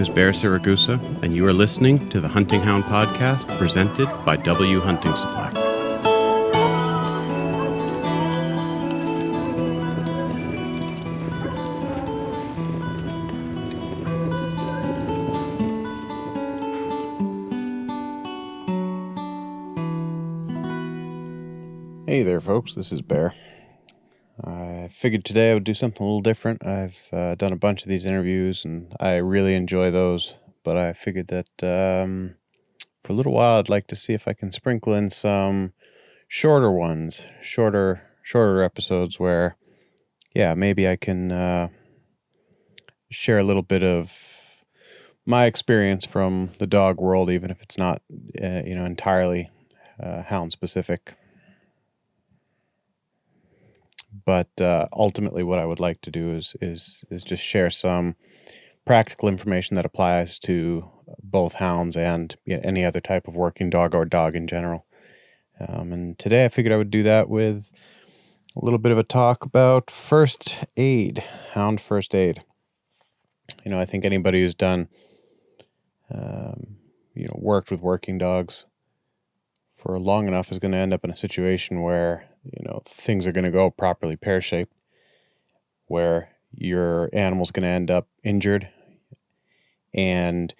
name is Bear Siragusa, and you are listening to the Hunting Hound podcast presented by W Hunting Supply. Hey there, folks. This is Bear. I figured today I would do something a little different. I've done a bunch of these interviews, and I really enjoy those. But I figured that for a little while, I'd like to see if I can sprinkle in some shorter ones, shorter episodes where, maybe I can share a little bit of my experience from the dog world, even if it's not, entirely hound specific. But ultimately, what I would like to do is just share some practical information that applies to both hounds and any other type of working dog or dog in general. And today I figured I would do that with a little bit of a talk about first aid, hound first aid. I think anybody who's done, worked with working dogs for long enough is going to end up in a situation where, things are going to go properly pear-shaped, where your animal's going to end up injured. And,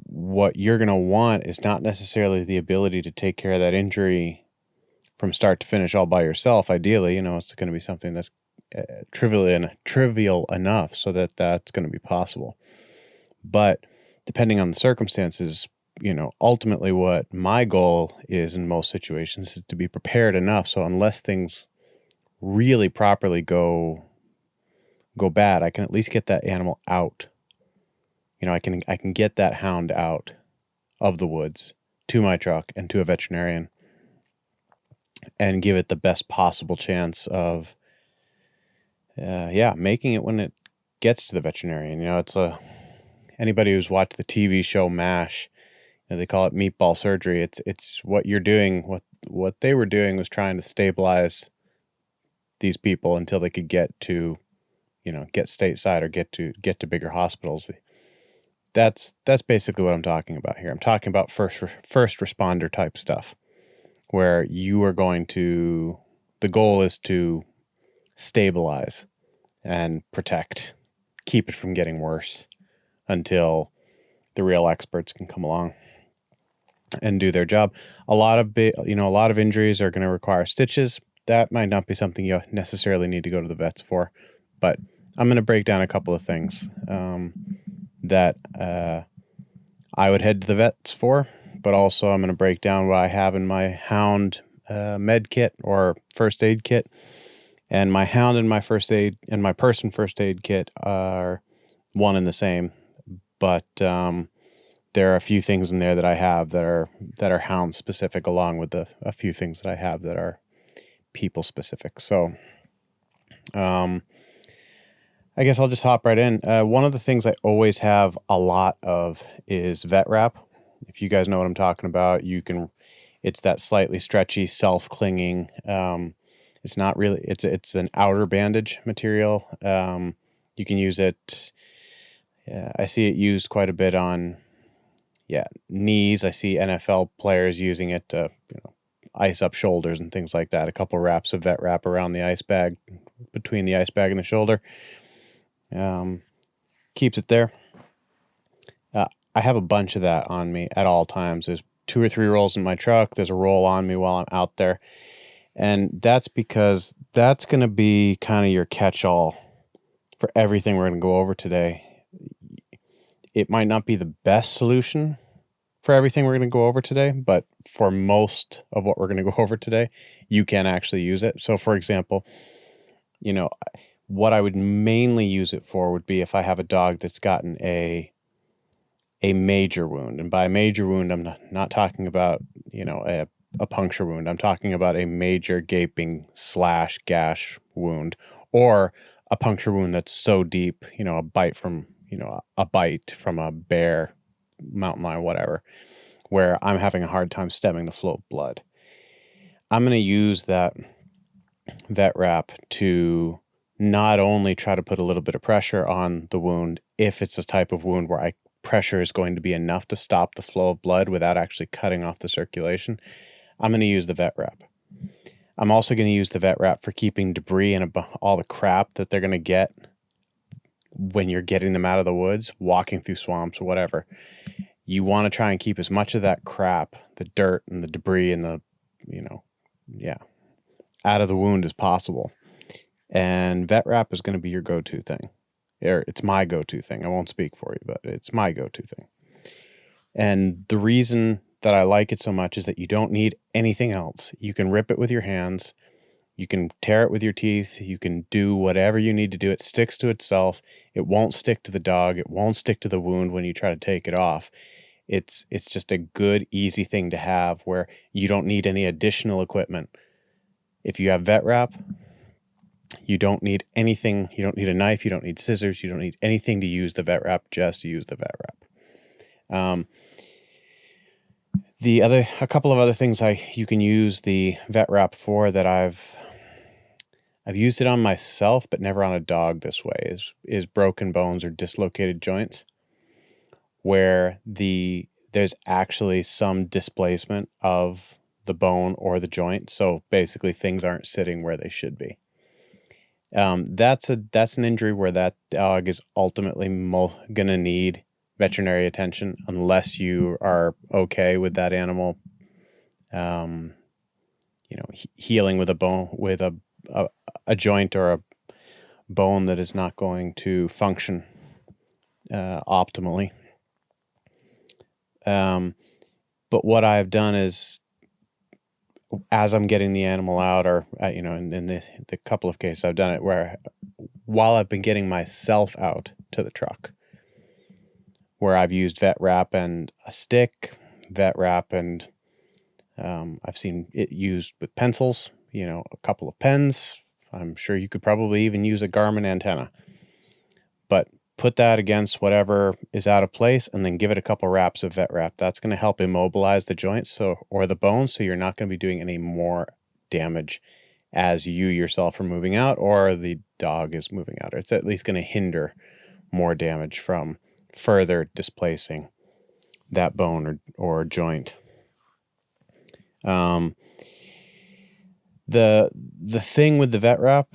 what you're going to want is not necessarily the ability to take care of that injury from start to finish all by yourself. Ideally, it's going to be something that's trivial enough so that that's going to be possible. But depending on the circumstances, ultimately what my goal is in most situations is to be prepared enough. So unless things really properly go bad, I can at least get that animal out. I can get that hound out of the woods to my truck and to a veterinarian and give it the best possible chance of, making it when it gets to the veterinarian. It's anybody who's watched the TV show MASH, they call it meatball surgery. It's what you're doing. What they were doing was trying to stabilize these people until they could get to, get stateside or get to bigger hospitals. That's basically what I'm talking about here. I'm talking about first responder type stuff, where the goal is to stabilize and protect, keep it from getting worse until the real experts can come along and do their job. A lot of injuries are going to require stitches. That might not be something you necessarily need to go to the vets for, but I'm going to break down a couple of things that I would head to the vets for, but also I'm going to break down what I have in my hound med kit or first aid kit. And my hound and my first aid and my person first aid kit are one and the same, but there are a few things in there that I have that are hound specific, along with a few things that I have that are people specific. So, I guess I'll just hop right in. One of the things I always have a lot of is vet wrap. If you guys know what I'm talking about, it's that slightly stretchy, self-clinging. It's not really, it's an outer bandage material. You can use it. I see it used quite a bit on, knees. I see NFL players using it to, ice up shoulders and things like that. A couple wraps of vet wrap around the ice bag, between the ice bag and the shoulder. Keeps it there. I have a bunch of that on me at all times. There's 2 or 3 rolls in my truck. There's a roll on me while I'm out there. And that's because that's going to be kind of your catch-all for everything we're going to go over today. It might not be the best solution for everything we're going to go over today, but for most of what we're going to go over today, you can actually use it. So, for example, what I would mainly use it for would be if I have a dog that's gotten a major wound. And by a major wound, I'm not talking about, a puncture wound. I'm talking about a major gaping / gash wound, or a puncture wound that's so deep, a bite from a bear, mountain lion, whatever, where I'm having a hard time stemming the flow of blood. I'm going to use that vet wrap to not only try to put a little bit of pressure on the wound if it's a type of wound where pressure is going to be enough to stop the flow of blood without actually cutting off the circulation, I'm going to use the vet wrap. I'm also going to use the vet wrap for keeping debris and all the crap that they're going to get when you're getting them out of the woods, walking through swamps or whatever. You want to try and keep as much of that crap, the dirt and the debris and the, out of the wound as possible. And vet wrap is going to be your go-to thing. It's my go-to thing. I won't speak for you, but it's my go-to thing. And the reason that I like it so much is that you don't need anything else. You can rip it with your hands. You can tear it with your teeth. You can do whatever you need to do. It sticks to itself. It won't stick to the dog. It won't stick to the wound when you try to take it off. It's just a good, easy thing to have where you don't need any additional equipment. If you have vet wrap, you don't need anything. You don't need a knife. You don't need scissors. You don't need anything to use the vet wrap, just to use the vet wrap. A couple of other things you can use the vet wrap for that I've used it on myself, but never on a dog this way, is broken bones or dislocated joints, where there's actually some displacement of the bone or the joint. So basically things aren't sitting where they should be. That's an injury where that dog is ultimately going to need veterinary attention unless you are okay with that animal, healing with a bone, with a joint or a bone that is not going to function optimally. But what I've done is, as I'm getting the animal out, or in the couple of cases I've done it where, while I've been getting myself out to the truck, where I've used vet wrap and a stick, vet wrap, and I've seen it used with pencils, a couple of pens. I'm sure you could probably even use a Garmin antenna. But put that against whatever is out of place and then give it a couple wraps of vet wrap. That's going to help immobilize the joints or the bones, so you're not going to be doing any more damage as you yourself are moving out or the dog is moving out. It's at least going to hinder more damage from further displacing that bone or joint. The thing with the vet wrap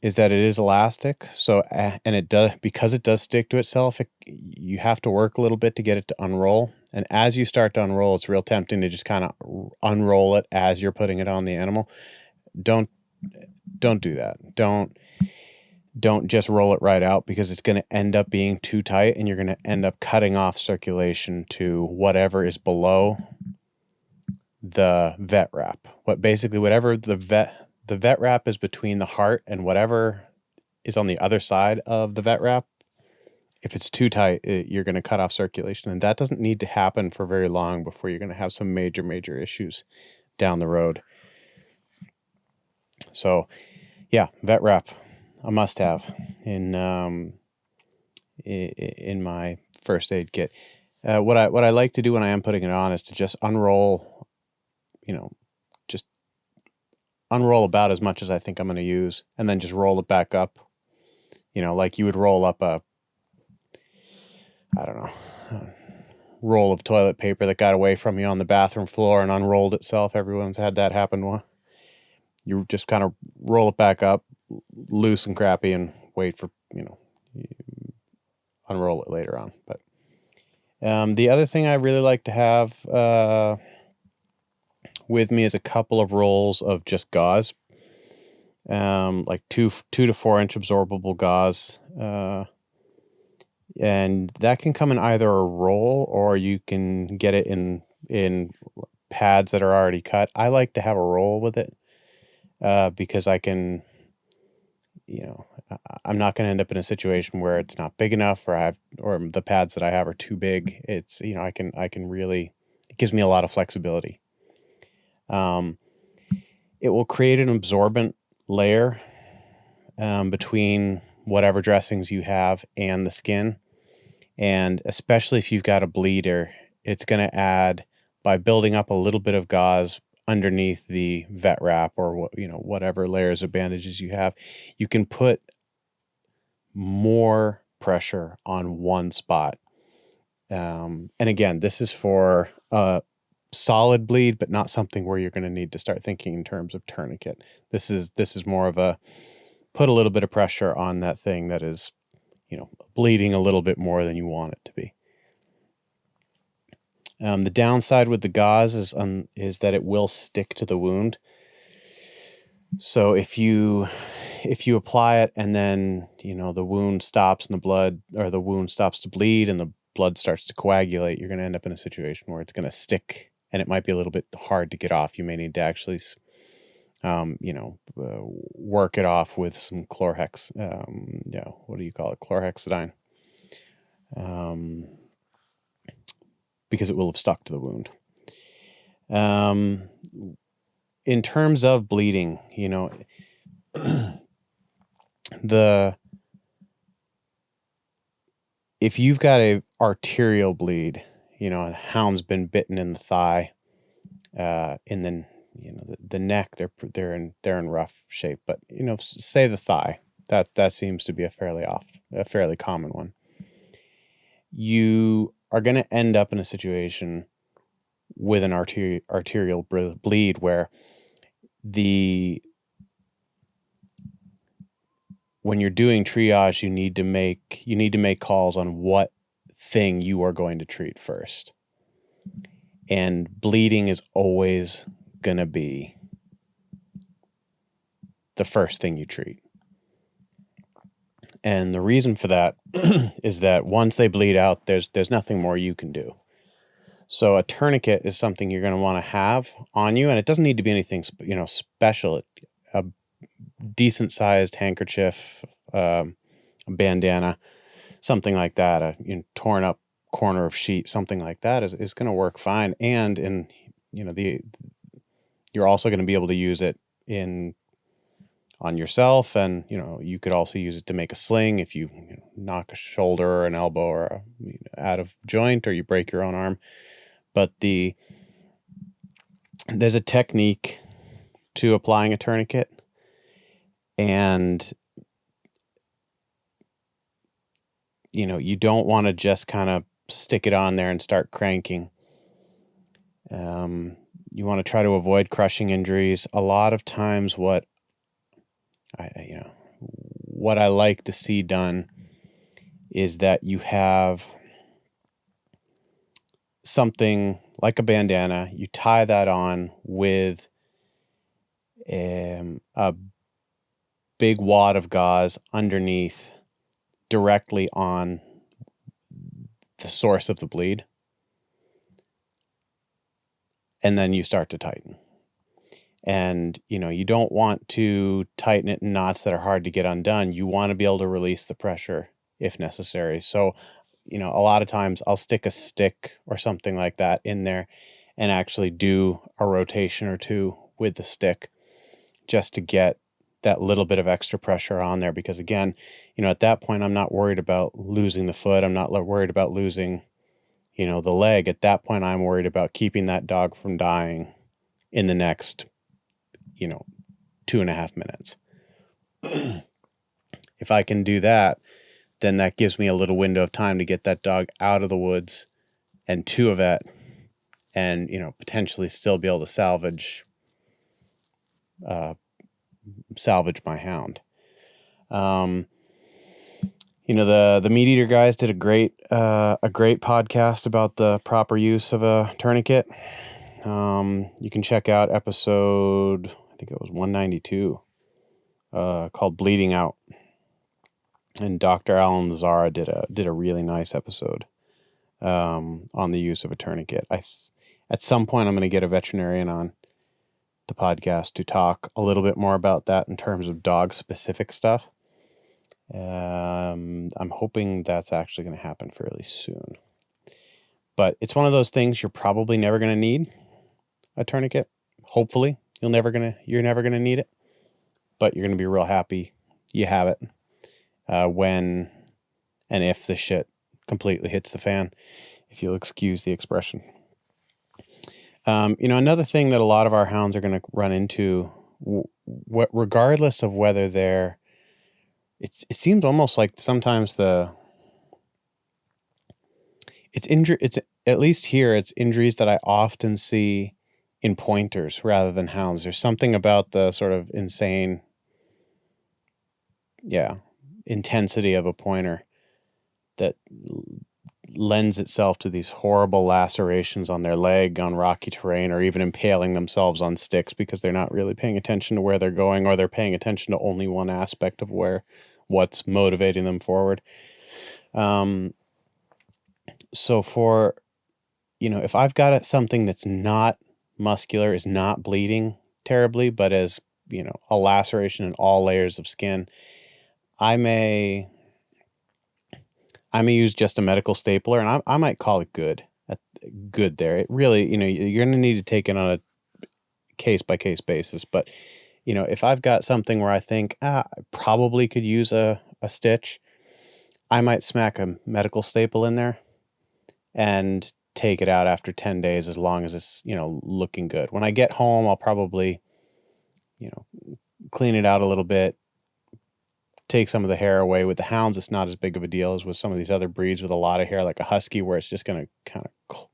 is that it is elastic. So, and it does, because it does stick to itself, you have to work a little bit to get it to unroll. And as you start to unroll, it's real tempting to just kind of unroll it as you're putting it on the animal. Don't do that. Don't just roll it right out, because it's going to end up being too tight and you're going to end up cutting off circulation to whatever is below the vet wrap. Whatever the vet wrap is between the heart and whatever is on the other side of the vet wrap. If it's too tight, you're going to cut off circulation, and that doesn't need to happen for very long before you're going to have some major issues down the road. So, yeah, vet wrap, a must-have in my first aid kit. What I like to do when I am putting it on is to just unroll, just unroll about as much as I think I'm going to use, and then just roll it back up, like you would roll up a roll of toilet paper that got away from you on the bathroom floor and unrolled itself. Everyone's had that happen. You just kind of roll it back up, loose and crappy, and wait for, unroll it later on. But the other thing I really like to have with me is a couple of rolls of just gauze, like 2 to 4 inch absorbable gauze. And that can come in either a roll, or you can get it in pads that are already cut. I like to have a roll with it, because I can, I'm not going to end up in a situation where it's not big enough, or the pads that I have are too big. It's, I can really, it gives me a lot of flexibility. It will create an absorbent layer between whatever dressings you have and the skin. And especially if you've got a bleeder, it's going to add, by building up a little bit of gauze underneath the vet wrap or whatever layers of bandages you have, you can put more pressure on one spot. And again, this is for a solid bleed, but not something where you're going to need to start thinking in terms of tourniquet. This is more of a put a little bit of pressure on that thing that is, bleeding a little bit more than you want it to be. The downside with the gauze is that it will stick to the wound. So if you apply it and then, the wound stops and the wound stops to bleed and the blood starts to coagulate, you're going to end up in a situation where it's going to stick and it might be a little bit hard to get off. You may need to actually, work it off with some chlorhex. What do you call it? Chlorhexidine. Because it will have stuck to the wound. In terms of bleeding, if you've got a arterial bleed, a hound's been bitten in the thigh, and then the neck, they're in rough shape. But say the thigh, that seems to be a fairly common one. You are going to end up in a situation with an arterial bleed where when you're doing triage, you need to make calls on what thing you are going to treat first. And bleeding is always going to be the first thing you treat. And the reason for that is that once they bleed out, there's nothing more you can do. So a tourniquet is something you're going to want to have on you, and it doesn't need to be anything special. A decent sized handkerchief, a bandana, something like that, a torn up corner of sheet, something like that is going to work fine. And you're also going to be able to use it on yourself, and you could also use it to make a sling if you knock a shoulder or an elbow or out of joint, or you break your own arm. But there's a technique to applying a tourniquet, and you don't want to just kind of stick it on there and start cranking. You want to try to avoid crushing injuries. A lot of times what I like to see done is that you have something like a bandana, you tie that on with a big wad of gauze underneath, directly on the source of the bleed, and then you start to tighten. And you don't want to tighten it in knots that are hard to get undone. You want to be able to release the pressure if necessary. So a lot of times I'll stick a stick or something like that in there and actually do a rotation or two with the stick just to get that little bit of extra pressure on there. Because again, at that point, I'm not worried about losing the foot. I'm not worried about losing, the leg. At that point, I'm worried about keeping that dog from dying in the next, 2.5 minutes. If I can do that, then that gives me a little window of time to get that dog out of the woods and to a vet, and potentially still be able to salvage my hound. The Meat Eater guys did a great podcast about the proper use of a tourniquet. You can check out episode, I think it was 192, called "Bleeding Out," and Dr. Alan Lazara did a really nice episode on the use of a tourniquet. At some point, I'm going to get a veterinarian on the podcast to talk a little bit more about that in terms of dog specific stuff. I'm hoping that's actually going to happen fairly soon. But it's one of those things you're probably never going to need a tourniquet. Hopefully, you're never going to need it. But you're going to be real happy you have it when and if the shit completely hits the fan, if you'll excuse the expression. Another thing that a lot of our hounds are going to run into, regardless of whether they're it seems almost like sometimes it's at least here it's injuries that I often see in pointers rather than hounds. There's something about the sort of insane, intensity of a pointer that lends itself to these horrible lacerations on their leg on rocky terrain, or even impaling themselves on sticks because they're not really paying attention to where they're going, or they're paying attention to only one aspect of what's motivating them forward. So for, if I've got something that's not muscular, is not bleeding terribly, but is, a laceration in all layers of skin, I may use just a medical stapler, and I might call it good. Good there. It really, you're going to need to take it on a case by case basis. But, if I've got something where I think I probably could use a stitch, I might smack a medical staple in there and take it out after 10 days, as long as it's, looking good. When I get home, I'll probably, clean it out a little bit, take some of the hair away. With the hounds, it's not as big of a deal as with some of these other breeds with a lot of hair, like a husky, where it's just going to kind of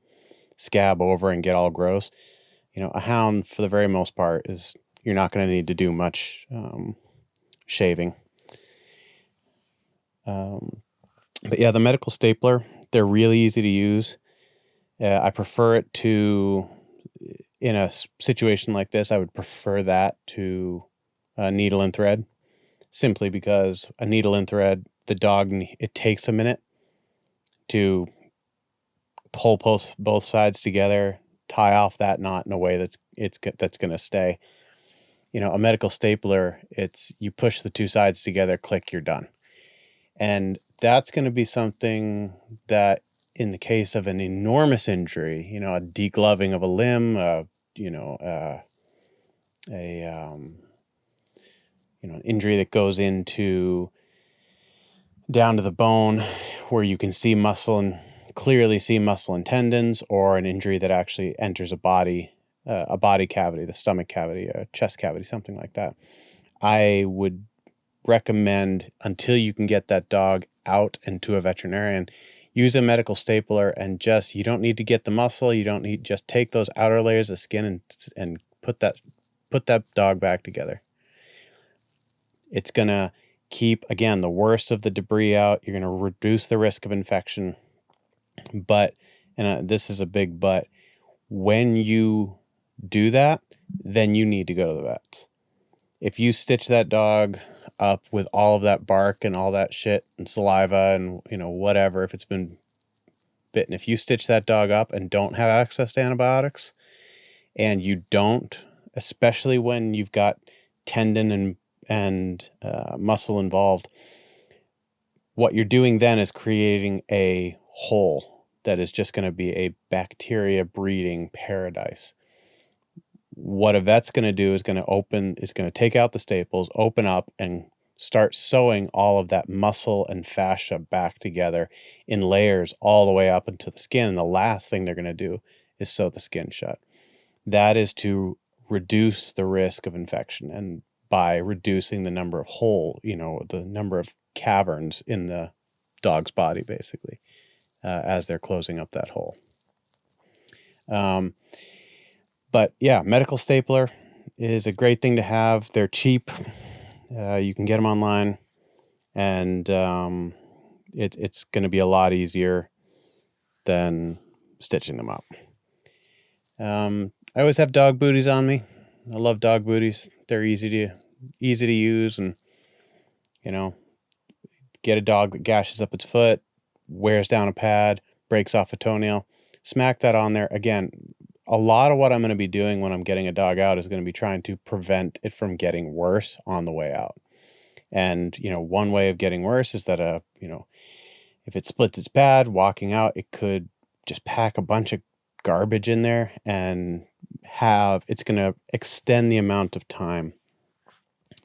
scab over and get all gross. A hound, for the very most part, you're not going to need to do much shaving. But yeah, the medical stapler, they're really easy to use. I prefer it to, in a situation like this, I would prefer that to a needle and thread, simply because a needle and thread, the dog, it takes a minute to pull both sides together, tie off that knot in a way that's going to stay. A medical stapler, it's you push the two sides together, click, you're done. And that's going to be something that, in the case of an enormous injury, a degloving of a limb, an injury that goes into down to the bone, where you can see muscle and clearly see muscle and tendons, or an injury that actually enters a body cavity, the stomach cavity, a chest cavity, something like that. I would recommend, until you can get that dog out and to a veterinarian, use a medical stapler, and you don't need to get the muscle. You don't need, just take those outer layers of skin and put that dog back together. It's going to keep, again, the worst of the debris out. You're going to reduce the risk of infection. But, and this is a big but, when you do that, then you need to go to the vets. If you stitch that dog up with all of that bark and all that shit and saliva and, whatever, if it's been bitten, if you stitch that dog up and don't have access to antibiotics, and you don't, especially when you've got tendon and muscle involved, what you're doing then is creating a hole that is just going to be a bacteria breeding paradise. What a vet's going to do is going to take out the staples, open up, and start sewing all of that muscle and fascia back together in layers all the way up into the skin. And the last thing they're going to do is sew the skin shut. That is to reduce the risk of infection, and by reducing the number of the number of caverns in the dog's body, basically, as they're closing up that hole. But yeah, medical stapler is a great thing to have. They're cheap. You can get them online, and it's going to be a lot easier than stitching them up. I always have dog booties on me. I love dog booties. They're easy to use, and get a dog that gashes up its foot, wears down a pad, breaks off a toenail, smack that on there. Again, a lot of what I'm going to be doing when I'm getting a dog out is going to be trying to prevent it from getting worse on the way out. And, one way of getting worse is that, if it splits its pad walking out, it could just pack a bunch of garbage in there, and it's going to extend the amount of time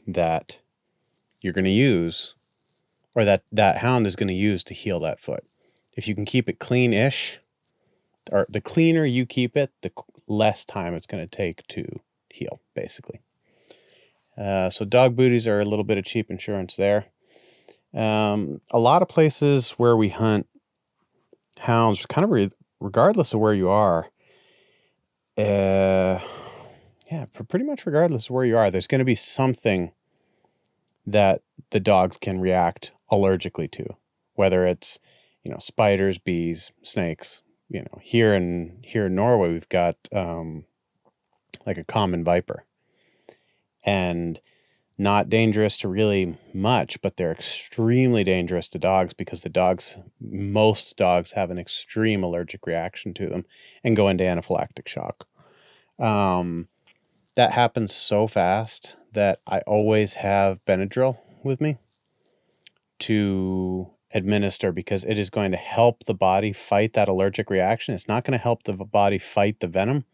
that you're going to use, or that hound is going to use to heal that foot. If you can keep it clean-ish, or the cleaner you keep it, the less time it's going to take to heal, basically. So dog booties are a little bit of cheap insurance there. A lot of places where we hunt hounds, kind of regardless of where you are, yeah, pretty much regardless of where you are, there's going to be something that the dogs can react allergically to, whether it's, spiders, bees, snakes. Here in Norway, we've got like a common viper, and not dangerous to really much, but they're extremely dangerous to dogs because most dogs have an extreme allergic reaction to them and go into anaphylactic shock. That happens so fast that I always have Benadryl with me to administer, because it is going to help the body fight that allergic reaction. It's not going to help the body fight the venom.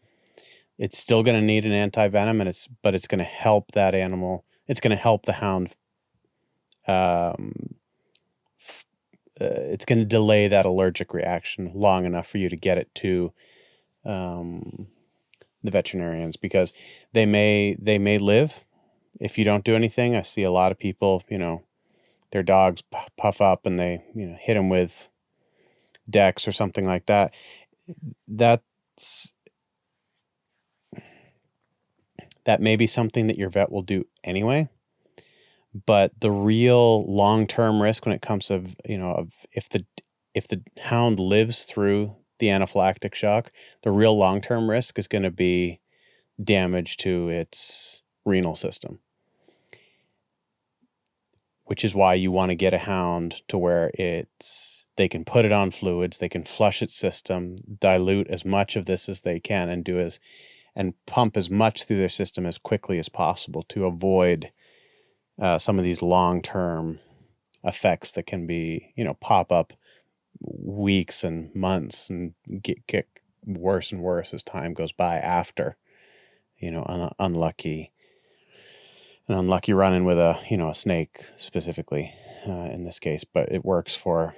It's still going to need an anti-venom, but it's going to help that animal. It's going to help the hound. It's going to delay that allergic reaction long enough for you to get it to the veterinarians, because they may live if you don't do anything. I see a lot of people, their dogs puff up and they, hit them with Dex or something like that. That may be something that your vet will do anyway. But the real long-term risk when it comes to, if the hound lives through the anaphylactic shock, the real long-term risk is going to be damage to its renal system, which is why you want to get a hound to where they can put it on fluids, they can flush its system, dilute as much of this as they can, and pump as much through their system as quickly as possible to avoid some of these long-term effects that can be, pop up weeks and months and get worse and worse as time goes by after, an unlucky run-in with a snake specifically in this case. But it works for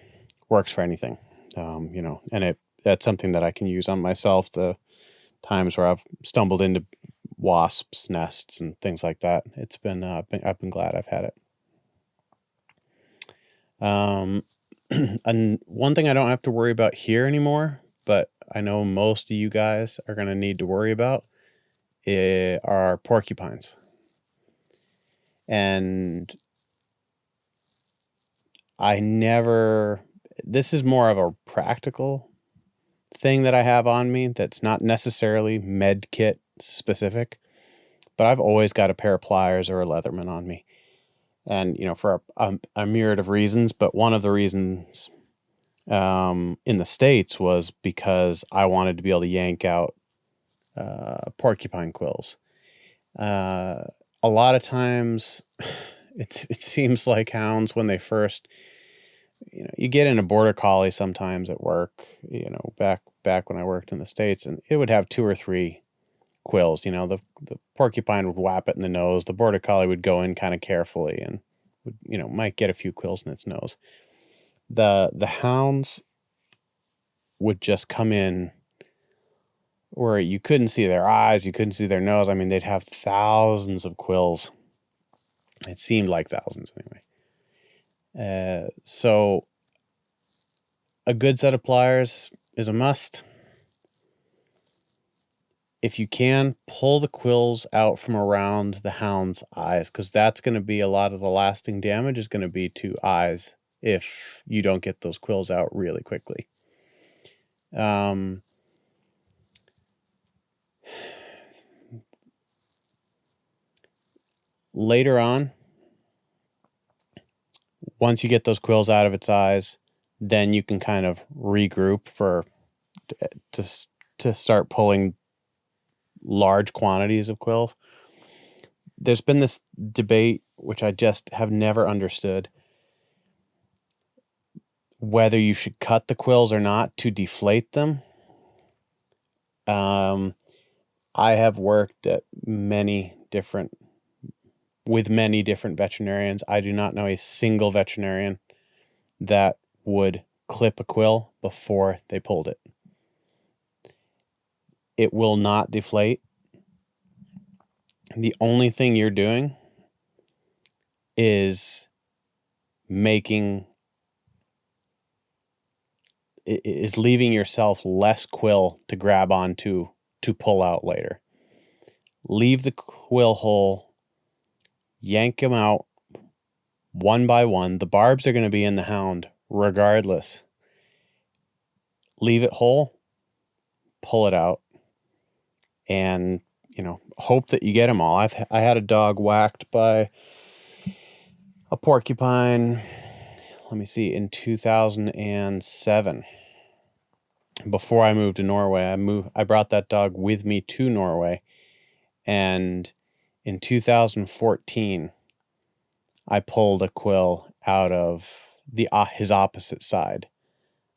anything, and that's something that I can use on myself. The times where I've stumbled into wasps' nests and things like that, it's been I've been glad I've had it. And one thing I don't have to worry about here anymore, but I know most of you guys are going to need to worry about, are porcupines. And this is more of a practical thing that I have on me that's not necessarily med kit specific, but I've always got a pair of pliers or a Leatherman on me. And, for a myriad of reasons, but one of the reasons in the States was because I wanted to be able to yank out porcupine quills. A lot of times it seems like hounds, when they first, you get in a border collie sometimes at work, back when I worked in the States, and it would have 2 or 3 quills. The porcupine would whap it in the nose. The border collie would go in kind of carefully and would, might get a few quills in its nose. The hounds would just come in where you couldn't see their eyes, you couldn't see their nose. I mean, they'd have thousands of quills. It seemed like thousands anyway. So a good set of pliers is a must. If you can, pull the quills out from around the hound's eyes, because that's going to be a lot of the lasting damage is going to be to eyes if you don't get those quills out really quickly. Later on, once you get those quills out of its eyes, then you can kind of regroup to start pulling large quantities of quills. There's been this debate, which I just have never understood, whether you should cut the quills or not to deflate them. I have worked with many different veterinarians. I do not know a single veterinarian that would clip a quill before they pulled it. It will not deflate. The only thing you're doing is leaving yourself less quill to grab onto to pull out later. Leave the quill hole, yank them out one by one. The barbs are going to be in the hound regardless. Leave it whole, pull it out, and hope that you get them all. I had a dog whacked by a porcupine, let me see, in 2007. Before I moved to Norway, I brought that dog with me to Norway, and in 2014 I pulled a quill out of his opposite side.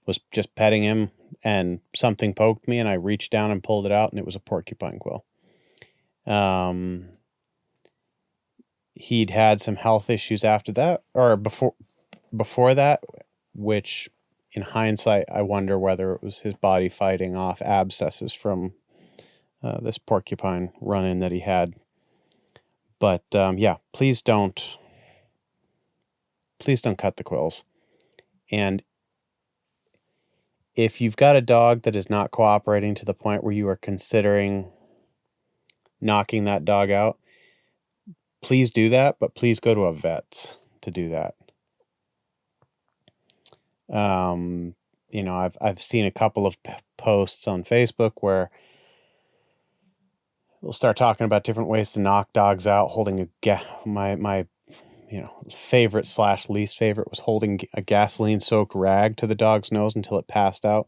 Was just petting him and something poked me and I reached down and pulled it out and it was a porcupine quill. He'd had some health issues after that, or before that, which in hindsight, I wonder whether it was his body fighting off abscesses from this porcupine run-in that he had. But yeah, please don't cut the quills. And if you've got a dog that is not cooperating to the point where you are considering knocking that dog out, please do that, but please go to a vet to do that. I've seen a couple of posts on Facebook where we'll start talking about different ways to knock dogs out, holding my favorite / least favorite was holding a gasoline-soaked rag to the dog's nose until it passed out.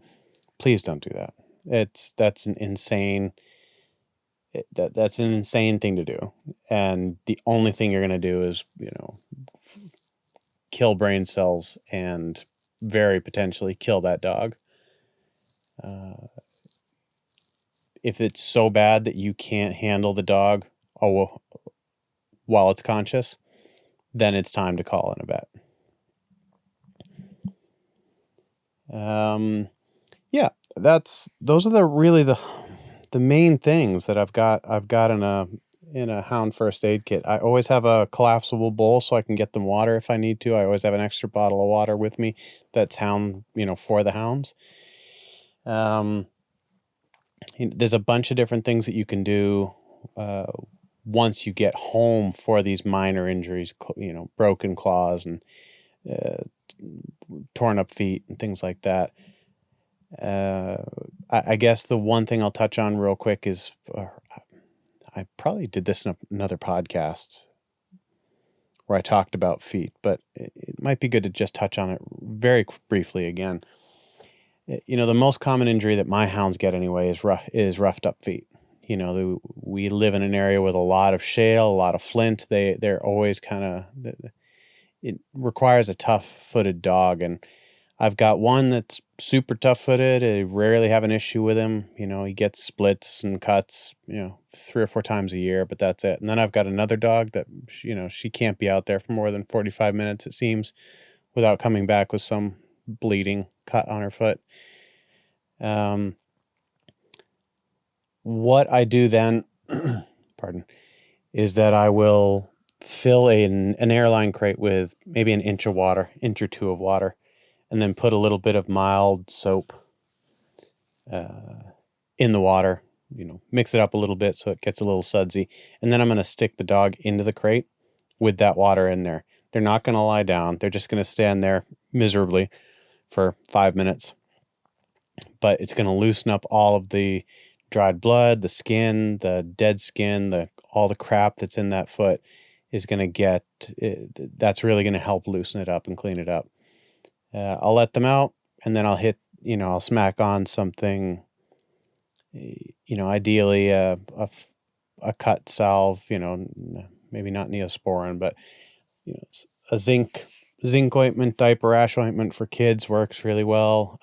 Please don't do that. That's an insane thing to do. And the only thing you're going to do is, kill brain cells and very potentially kill that dog. If it's so bad that you can't handle the dog while it's conscious, then it's time to call in a vet. Yeah, those are really the main things that I've got in a hound first aid kit. I always have a collapsible bowl so I can get them water if I need to. I always have an extra bottle of water with me that's for the hounds. There's a bunch of different things that you can do once you get home for these minor injuries, broken claws and torn up feet and things like that. I guess the one thing I'll touch on real quick is I probably did this in another podcast where I talked about feet, but it might be good to just touch on it very briefly again. The most common injury that my hounds get anyway is roughed up feet. We live in an area with a lot of shale, a lot of flint. They're always it requires a tough-footed dog, and I've got one that's super tough-footed. I rarely have an issue with him. He gets splits and cuts, 3 or 4 times a year, but that's it. And then I've got another dog that, she can't be out there for more than 45 minutes, it seems, without coming back with some bleeding cut on her foot. What I do then, pardon, is that I will fill an airline crate with maybe an inch or 2 of water, and then put a little bit of mild soap in the water, mix it up a little bit so it gets a little sudsy. And then I'm going to stick the dog into the crate with that water in there. They're not going to lie down. They're just going to stand there miserably for 5 minutes. But it's going to loosen up all of the dried blood, the skin, the dead skin, all the crap that's in that foot is going to that's really going to help loosen it up and clean it up. I'll let them out, and then I'll smack on something, ideally a cut salve, maybe not Neosporin, but, a zinc ointment, diaper rash ointment for kids works really well.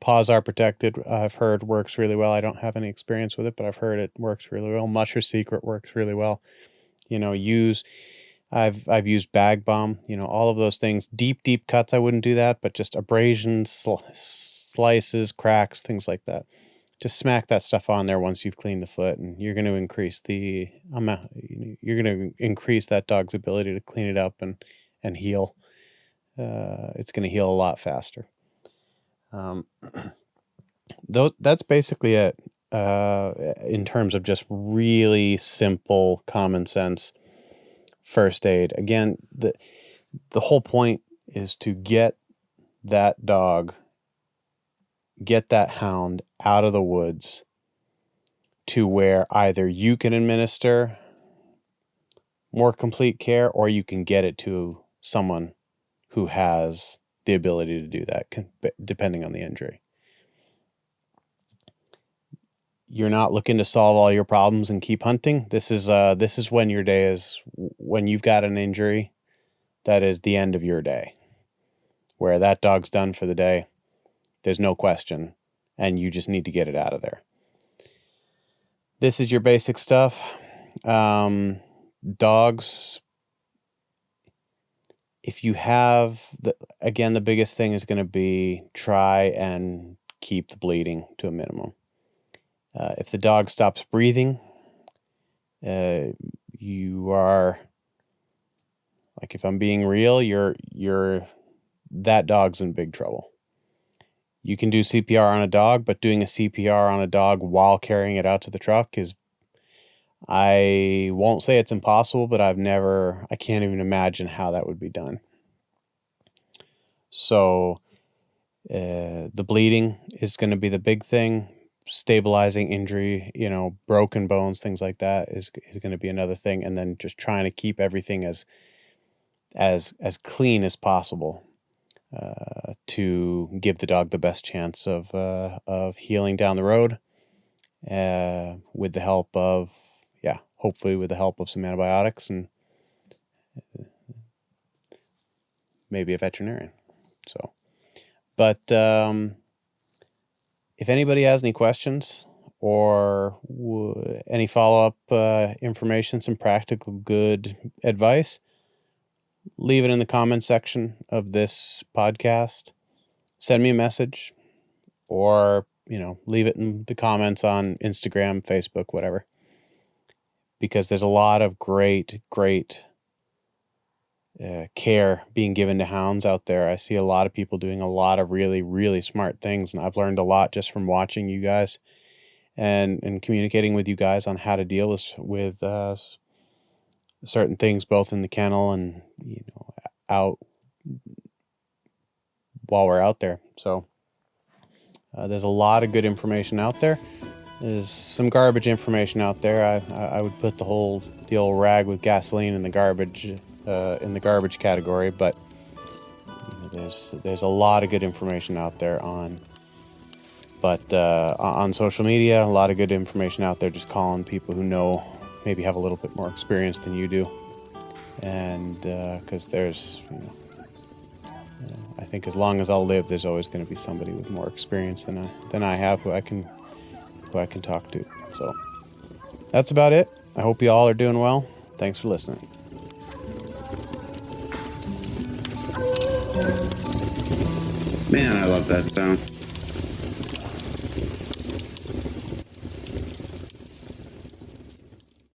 Paws Are Protected, I've heard works really well. I don't have any experience with it, but I've heard it works really well. Musher Secret works really well. I've used Bag Balm, all of those things. Deep cuts, I wouldn't do that, but just abrasions, slices, cracks, things like that. Just smack that stuff on there once you've cleaned the foot, and you're going to increase the amount. You're going to increase that dog's ability to clean it up and and heal. It's going to heal a lot faster. That's basically it in terms of just really simple, common sense first aid. Again, the whole point is to get that hound out of the woods to where either you can administer more complete care or you can get it to someone who has the ability to do that, depending on the injury. You're not looking to solve all your problems and keep hunting. This is when your day is, when you've got an injury, that is the end of your day, where that dog's done for the day. There's no question, and you just need to get it out of there. This is your basic stuff. Dogs, if you have, the biggest thing is going to be try and keep the bleeding to a minimum. If the dog stops breathing, you are, like, if I'm being real, that dog's in big trouble. You can do CPR on a dog, but doing a CPR on a dog while carrying it out to the truck is, I won't say it's impossible, but I can't even imagine how that would be done. So the bleeding is going to be the big thing. Stabilizing injury, broken bones, things like that is going to be another thing. And then just trying to keep everything as clean as possible to give the dog the best chance of healing down the road, with the help of, hopefully with the help of some antibiotics and maybe a veterinarian. So, but if anybody has any questions or any follow-up information, some practical good advice, leave it in the comments section of this podcast. Send me a message, or, leave it in the comments on Instagram, Facebook, whatever. Because there's a lot of great care being given to hounds out there. I see a lot of people doing a lot of really, really smart things, and I've learned a lot just from watching you guys and communicating with you guys on how to deal with certain things, both in the kennel and out while we're out there. So there's a lot of good information out there. There's some garbage information out there. I would put the old rag with gasoline in the garbage category, but there's a lot of good information out there on social media. A lot of good information out there, just calling people who maybe have a little bit more experience than you do, and because there's, I think as long as I'll live, there's always going to be somebody with more experience than I have who I can talk to. So that's about it. I hope you all are doing well. Thanks for listening. Man, I love that sound.